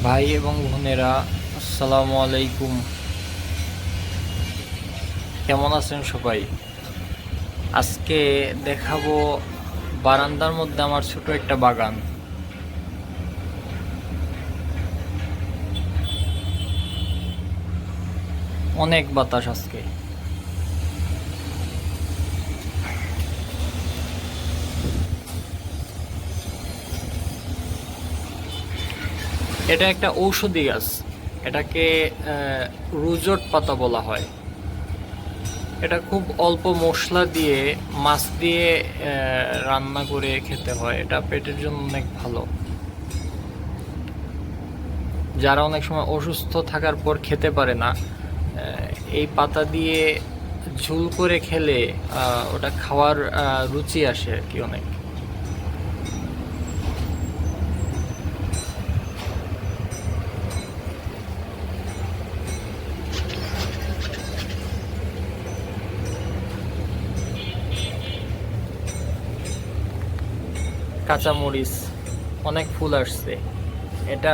ভাই এবং বোনেরা, আসসালামু আলাইকুম। কেমন আছেন সবাই? আজকে দেখাবো বারান্দার মধ্যে আমার ছোট একটা বাগান। অনেক বাতাস আজকে। এটা একটা ঔষধি গাছ। এটাকে রুজট পাতা বলা হয়। এটা খুব অল্প মশলা দিয়ে, মাছ দিয়ে রান্না করে খেতে হয়। এটা পেটের জন্য অনেক ভালো। যারা অনেক সময় অসুস্থ থাকার পর খেতে পারে না, এই পাতা দিয়ে ঝোল করে খেলে ওটা খাওয়ার রুচি আসে আর কি অনেক। কাঁচামরিচ, অনেক ফুল আসছে। এটা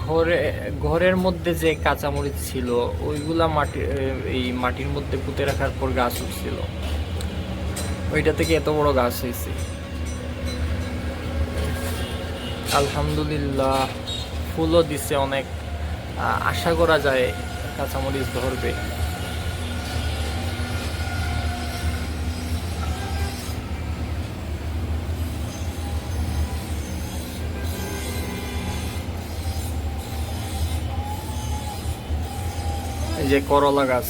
ঘরে ঘরের মধ্যে যে কাঁচামরিচ ছিল ওইগুলা এই মাটির মধ্যে পুঁতে রাখার পর গাছ উঠছিল। ওইটা থেকে এত বড় গাছ হয়েছে। আলহামদুলিল্লাহ, ফুলও দিছে অনেক। আশা করা যায় কাঁচামরিচ ধরবে। এই যে করলা গাছ,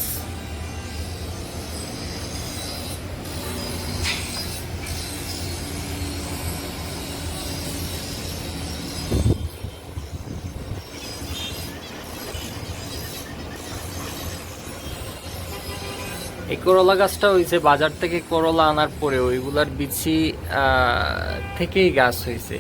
এই করলা গাছটা হয়েছে বাজার থেকে করলা আনার পরে ওইগুলার বিচি থেকেই গাছ হয়েছে।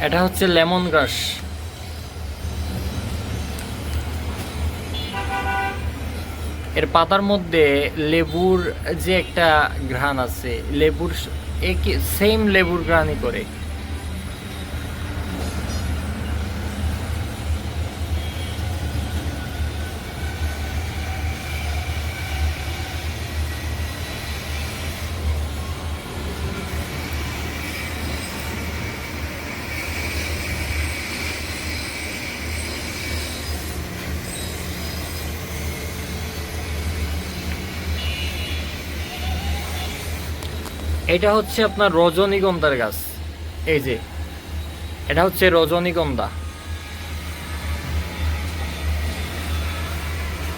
এটা হচ্ছে লেমন গ্রাস। এর পাতার মধ্যে লেবুর যে একটা ঘ্রাণ আছে, লেবুর একই সেম লেবুর ঘ্রাণই করে। এটা হচ্ছে আপনার রজনীগন্ধার গাছ। এই যে এটা হচ্ছে রজনীগন্ধা।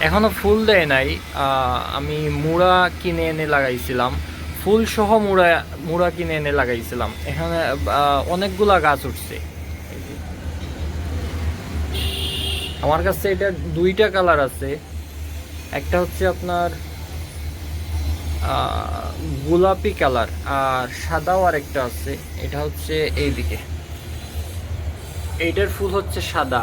এখনো ফুল দেয় নাই। আমি মুড়া কিনে এনে লাগাইছিলাম, ফুল সহ মুড়া মুড়া কিনে এনে লাগাইছিলাম। এখানে অনেকগুলা গাছ উঠছে। এই যে আমার কাছে এটা দুইটা কালার আছে। একটা হচ্ছে আপনার গোলাপি কালার, আর সাদাও আরেকটা আছে। এটা হচ্ছে এইদিকে, এইটার ফুল হচ্ছে সাদা।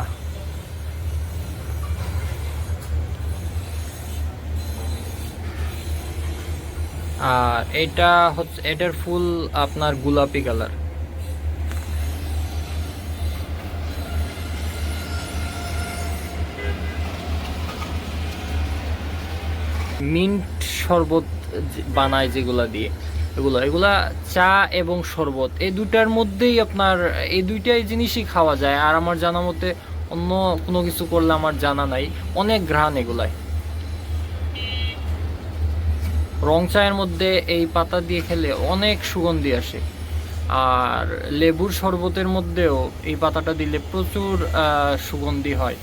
আর এটা হচ্ছে, এটার ফুল আপনার গোলাপি কালার। মিন্ট শরবত বানায় যেগুলা দিয়ে, এগুলা এগুলা চা এবং শরবত এই দুটার মধ্যেই আপনার এই দুইটাই জিনিসই খাওয়া যায়। আর আমার জানা মতে অন্য কোনো কিছু করলে আমার জানা নাই। অনেক ঘ্রাণ এগুলায়। রং চায়ের মধ্যে এই পাতা দিয়ে খেলে অনেক সুগন্ধি আসে। আর লেবুর শরবতের মধ্যেও এই পাতাটা দিলে প্রচুর সুগন্ধি হয়।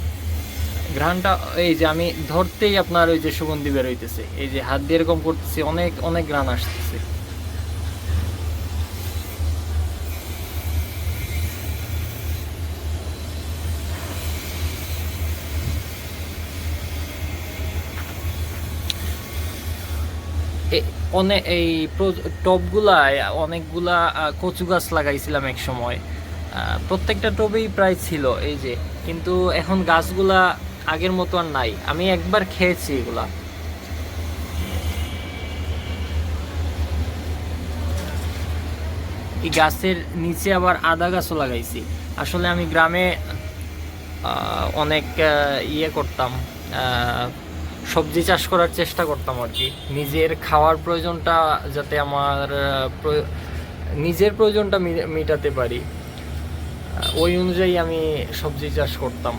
ঘ্রাণটা এই যে আমি ধরতেই আপনার ওই যে সুগন্ধি বের হইতেছে, এই যে হাত দিয়ে এরকম করতেছি, অনেক অনেক ঘ্রাণ আসতেছে। অনেক এই টবগুলায় অনেকগুলা কচু গাছ লাগাইছিলাম এক সময়। প্রত্যেকটা টবেই প্রায় ছিল এই যে। কিন্তু এখন গাছগুলা আগের মতো আর নাই। আমি একবার খেয়েছি এগুলা। এই গাছের নিচে আবার আদা গাছও লাগাইছি। আসলে আমি গ্রামে অনেক ইয়ে করতাম, সবজি চাষ করার চেষ্টা করতাম আর কি, নিজের খাওয়ার প্রয়োজনটা যাতে আমার নিজের প্রয়োজনটা মেটাতে পারি, ওই অনুযায়ী আমি সবজি চাষ করতাম।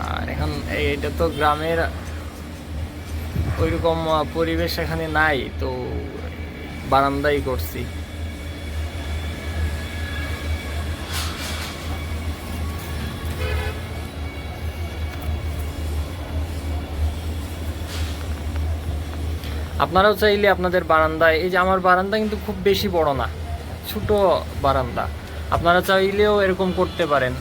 আর এখন এটা তো গ্রামের ওইরকম পরিবেশ এখানে নাই, তো বারান্দাই করছি। আপনারাও চাইলে আপনাদের বারান্দায়, এই যে আমার বারান্দা কিন্তু খুব বেশি বড় না, ছোট বারান্দা, আপনারা চাইলেও এরকম করতে পারেন।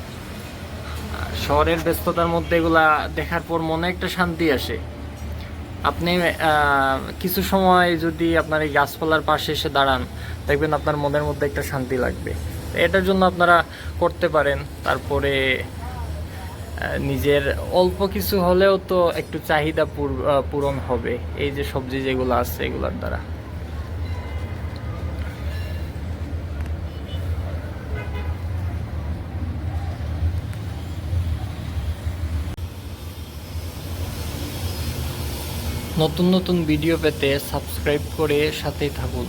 শহরের ব্যস্ততার মধ্যে এগুলা দেখার পর মনে একটা শান্তি আসে। আপনি কিছু সময় যদি আপনার এই গাছপালার পাশে এসে দাঁড়ান, দেখবেন আপনার মনের মধ্যে একটা শান্তি লাগবে। এটার জন্য আপনারা করতে পারেন। তারপরে নিজের অল্প কিছু হলেও তো একটু চাহিদা পূরণ হবে এই যে সবজি যেগুলো আছে এগুলোর দ্বারা। নতুন নতুন ভিডিও পেতে সাবস্ক্রাইব করে সাথেই থাকুন।